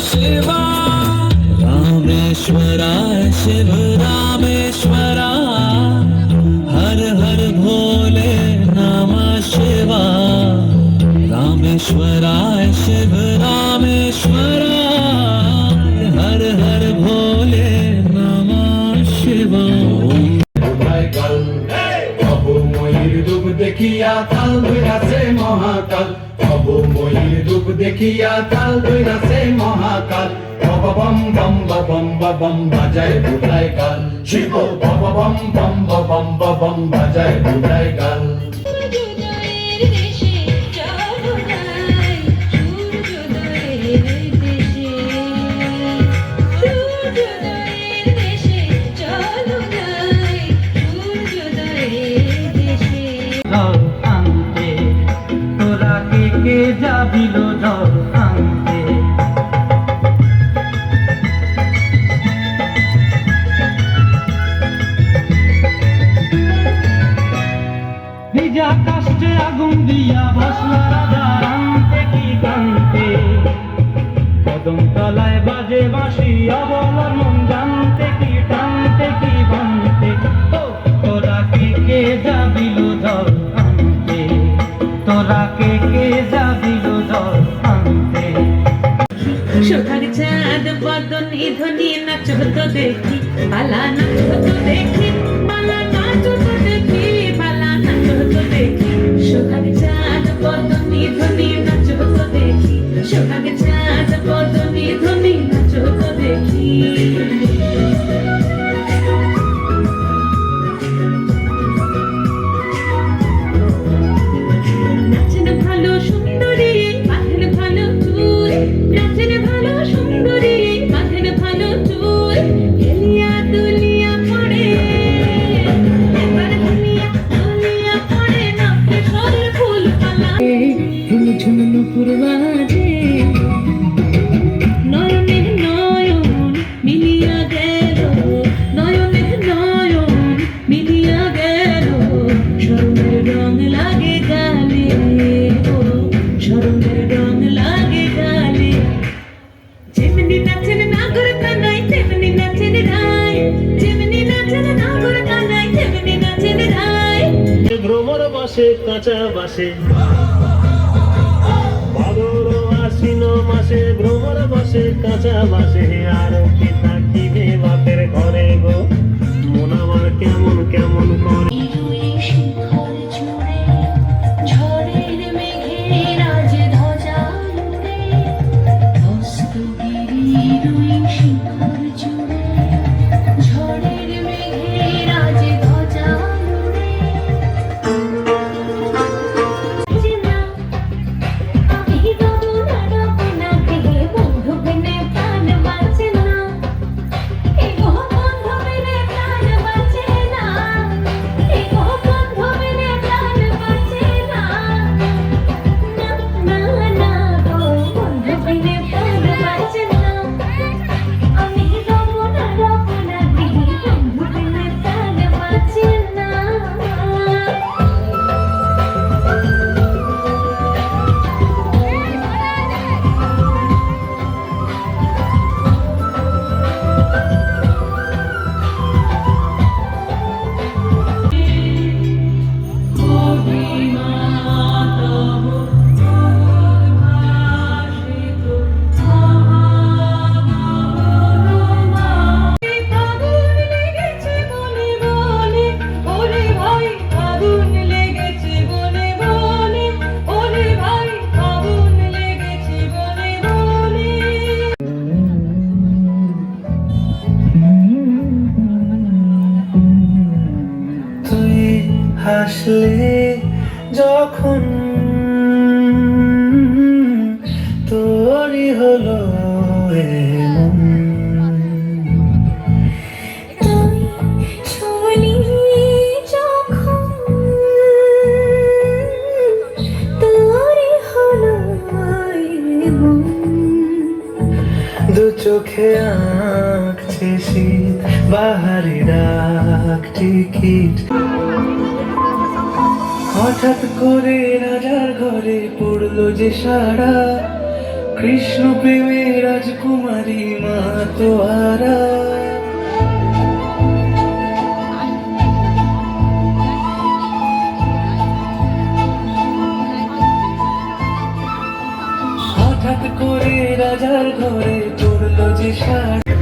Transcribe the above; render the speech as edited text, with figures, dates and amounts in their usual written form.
शिवा रामेश्वराय शिव रामेश्वरा हर हर भोले नमः शिवाय रामेश्वराय शिव रामेश्वराय हर हर भोले नमः शिवाय দেখিয়া তাল ধইরাছে মহাকাল অবু ময়ূর রূপ দেখিয়া তাল ধইরাছে মহাকাল বম বম বম বম বাজায় বুলায় গাল শিব বম বম বম বম বাজায় বুলায় গাল যাবিলো জল আনতে ভিজা কাষ্টে আগুন দিয়া বসলা রাজা আনতে কি কানতে কদম তলায় বাজে বাঁশি অবলার মন জানতে কি টানতে কি বানতে তোরা কে যাবিলো জল আনতে তোরা কে যাবিলো জল আনতে সোনার চাঁদ বদনি ধ্বনি নাচো তো দেখি বালা নাচো তো দেখি বালা নাচো তো দেখি বালা নাচো তো দেখি সোনার চাঁদ বদনি ধ্বনি নাচো তো দেখি সোনার চাঁদ বদনি ধ্বনি নাচো তো দেখি কাঁচা বাসে ভাদর আশ্বিন মাসে ভ্রমর বসে কাঁচা বাসে আর কি থাকিবে বাপের ঘরে গো মন আমার কেমন কেমন করে হাসলে যখন তোরই হলো এমন দু চোখে আঁকছে শীত বাহারি ডাক টিকিট হঠাৎ করে রাজার ঘরে পড়লো যে সারা কৃষ্ণ প্রেমের রাজকুমারী মা তোহারা হঠাৎ করে রাজার ঘরে পড়লো যে শাড়ি